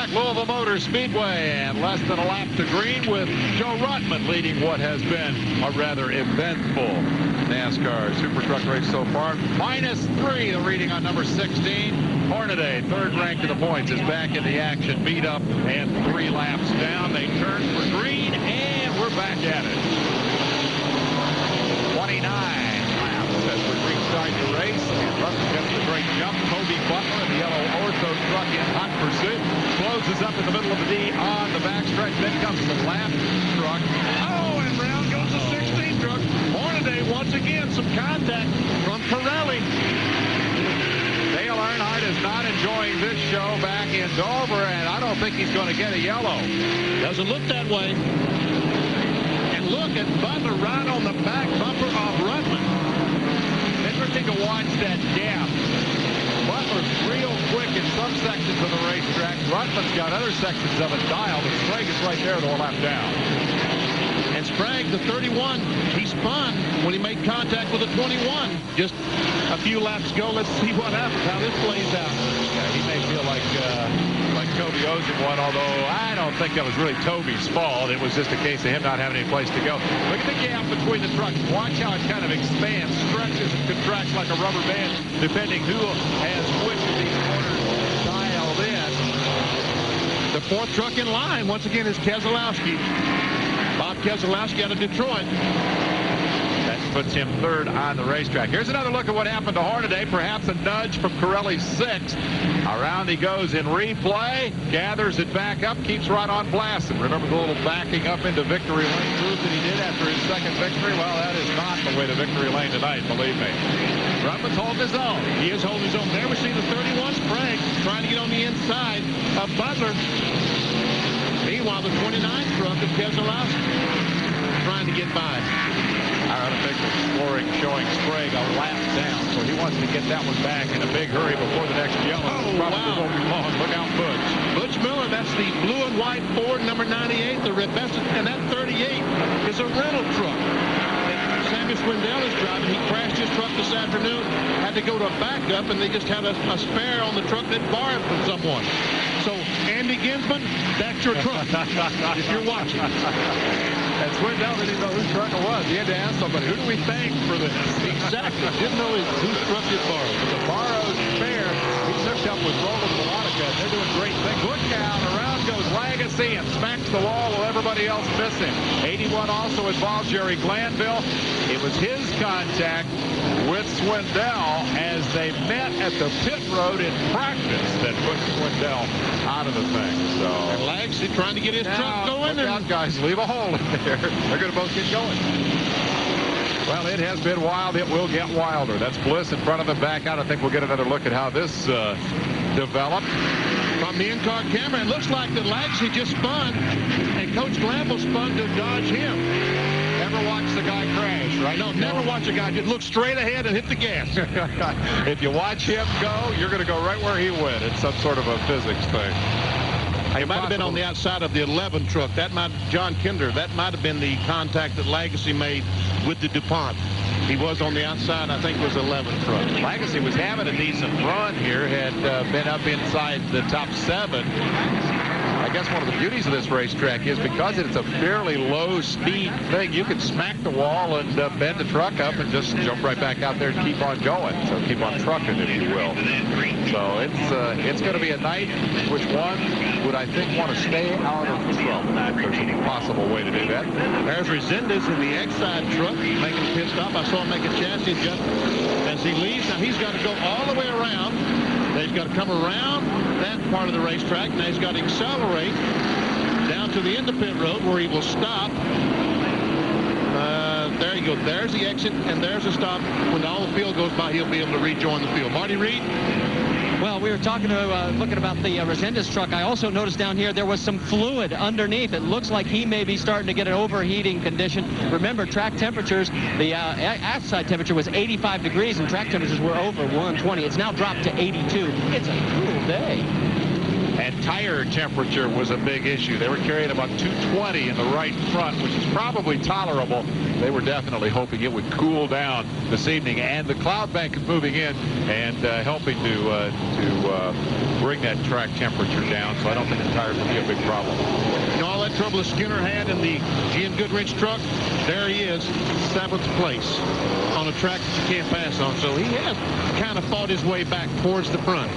Supertruck, Louisville Motor Speedway, and less than a lap to green with Joe Ruttman leading what has been a rather eventful NASCAR Supertruck race so far. -3, the reading on number 16. Hornaday, third ranked in the points, is back in the action, beat up and 3 laps down. They turn for green, and we're back at it. 29 laps as we restart the race, and Ruttman gets the great jump. Toby Butler in the yellow Ortho truck in hot pursuit. Closes up in the middle of the D on the backstretch. Then comes the lap truck. Oh, and round goes the 16 truck. Hornaday once again, some contact from Carelli. Dale Earnhardt is not enjoying this show back in Dover, and I don't think he's going to get a yellow. Doesn't look that way. And look at Butler right on the back bumper of Ruttman. Interesting to watch that gap. Butler's real quick in some sections of the racetrack. Ruttman's got other sections of it dialed, and Sprague is right there the lap down. And Sprague, the 31, he spun when he made contact with the 21. Just a few laps ago. Let's see what happens, how this plays out. Yeah, he may feel like Toby owes him one, although I don't think that was really Toby's fault. It was just a case of him not having any place to go. Look at the gap between the trucks. Watch how it kind of expands, stretches, and contracts like a rubber band, depending who has which of these corners dialed in. The 4th truck in line, once again, is Keselowski. Bob Keselowski out of Detroit. That puts him 3rd on the racetrack. Here's another look at what happened to Hornaday. Perhaps a nudge from Carelli's 6th. Around he goes in replay. Gathers it back up. Keeps right on blasting. Remember the little backing up into victory lane move that he did after his 2nd victory? Well, that is not the way to victory lane tonight, believe me. Ruttman's holding his own. He is holding his own. There we see the 31 Sprague trying to get on the inside of Butler. Meanwhile, the 29 truck of Keselowski trying to get by. Our unofficial scoring showing Sprague a lap down, so he wants to get that one back in a big hurry before the next yellow. Oh, probably won't be long. Look out, Butch. Butch Miller, that's the blue and white Ford, number 98, the Rezendes, and that 38 is a rental truck. And Sammy Swindell is driving. He crashed his truck this afternoon, had to go to a backup, and they just had a spare on the truck that borrowed from someone. So, Andy Ginsman, that's your truck, if you're watching. And Swindell didn't know whose truck it was. He had to ask somebody, who do we thank for this? Exactly. Didn't know whose truck it borrowed. The borrowed spare. He's hooked up with Roland Veronica. They're doing great things. Look out. Around goes Lagasse and smacks the wall with everybody else missing. 81 also involves Jerry Glanville. It was his contact with Swindell as they met at the pit road in practice that put Swindell out of the thing. So, and Lagasse trying to get his truck going. Look out, guys. Leave a hole in there. They're going to both get going. Well, it has been wild. It will get wilder. That's Bliss in front of him back out. I think we'll get another look at how this developed. From the in-car camera, it looks like that Lagasse just spun, and Coach Glanville spun to dodge him. Never watch the guy crash, right? No, never watch a guy just look straight ahead and hit the gas. If you watch him go, you're going to go right where he went. It's some sort of a physics thing. He might have been on the outside of the 11 truck. That might, John Kinder, that might have been the contact that Lagasse made with the DuPont. He was on the outside, I think it was 11 truck. Lagasse was having a decent run here, had been up inside the top 7. I guess one of the beauties of this racetrack is because it's a fairly low speed thing, you can smack the wall and bend the truck up and just jump right back out there and keep on going. So keep on trucking, if you will. So it's going to be a night which one would, I think, want to stay out of trouble. There's a possible way to do that. There's Rezendes in the X-side truck making a pit stop. I saw him make a chassis adjustment as he leaves. Now he's got to go all the way around. He's got to come around that part of the racetrack. Now he's got to accelerate down to the end of pit road where he will stop. There you go. There's the exit, and there's a stop. When all the field goes by, he'll be able to rejoin the field. Marty Reed? Well, we were talking looking about the Rezendes truck. I also noticed down here there was some fluid underneath. It looks like he may be starting to get an overheating condition. Remember, track temperatures, the outside temperature was 85 degrees, and track temperatures were over 120. It's now dropped to 82. It's a cool day. And tire temperature was a big issue. They were carrying about 220 in the right front, which is probably tolerable. They were definitely hoping it would cool down this evening. And the cloud bank is moving in and helping to bring that track temperature down, so I don't think the tires will be a big problem. You know, all that trouble that Skinner had in the GM Goodrich truck, there he is, 7th place on a track that you can't pass on. So he has kind of fought his way back towards the front.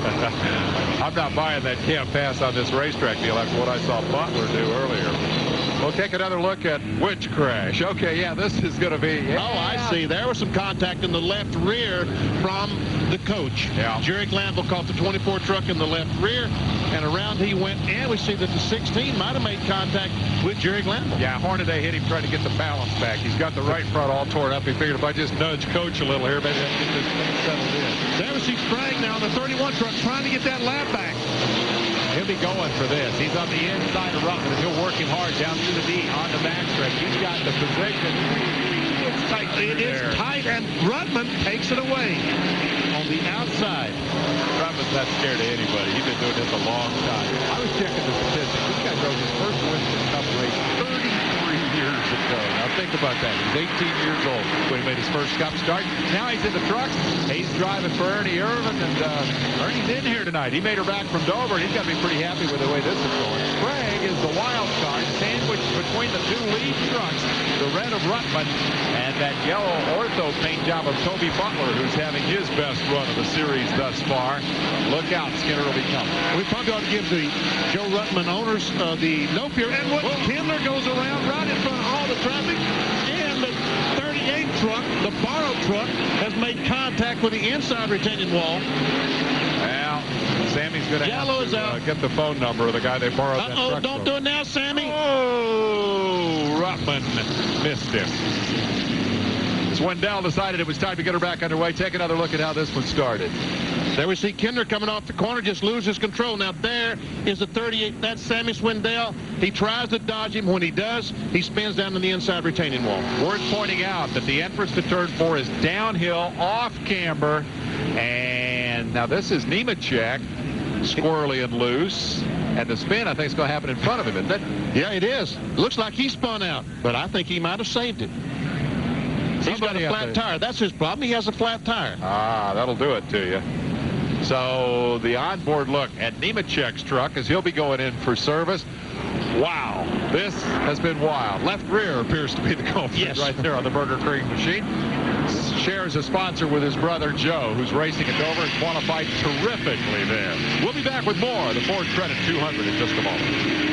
I'm not buying that can't pass on this racetrack deal after what I saw Butler do earlier. We'll take another look at which crash. Okay, yeah, this is going to be... Yeah. Oh, I see. There was some contact in the left rear from the coach. Yeah. Jerry Glanville caught the 24 truck in the left rear, and around he went, and we see that the 16 might have made contact with Jerry Glanville. Yeah, Hornaday hit him trying to get the balance back. He's got the right front all torn up. He figured if I just nudge Coach a little here, maybe I can get this thing settled in. There we see Sprague now on the 31 truck trying to get that lap back. He'll be going for this. He's on the inside of Ruttman, and he'll work him hard down through the D on the backstretch. He's got the position. It's tight. It is tight, and Ruttman takes it away on the outside. Ruttman's not scared of anybody. He's been doing this a long time. I was checking the statistics. This guy drove his first Winston Cup race 33 years ago. Now think about that. He's 18 years old when he made his first Cup start. Now he's in the trucks. He's driving for Ernie Irvin, and Ernie's in here tonight. He made her back from Dover, and he's got to be pretty happy with the way this is going. Sprague is the wild card, sandwiched between the two lead trucks, the red of Ruttman and that yellow ortho paint job of Toby Butler, who's having his best run of the series thus far. Look out, Skinner will be coming. We probably ought to give the Joe Ruttman owners the nope here. And what Kindler goes around right in front of all the traffic, and the 38 truck, the borrowed truck, has made contact with the inside retaining wall. Well, Sammy's going to have to get the phone number of the guy they borrowed that truck don't from. do it now, Sammy. Oh, Ruttman missed him. Swindell decided it was time to get her back underway. Take another look at how this one started. There we see Kinder coming off the corner, just loses control. Now there is the 38. That's Sammy Swindell. He tries to dodge him. When he does, he spins down to the inside retaining wall. Worth pointing out that the entrance to turn 4 is downhill, off camber. And now this is Nemechek, squirrely and loose. And the spin, I think, is going to happen in front of him, isn't it? Yeah, it is. Looks like he spun out, but I think he might have saved it. He's got a flat tire. That's his problem. He has a flat tire. Ah, that'll do it to you. So the onboard look at Nemechek's truck as he'll be going in for service. Wow, this has been wild. Left rear appears to be the culprit right there on the Burger King machine. Shares a sponsor with his brother Joe, who's racing at Dover and qualified terrifically there. We'll be back with more of the Ford Credit 200 in just a moment.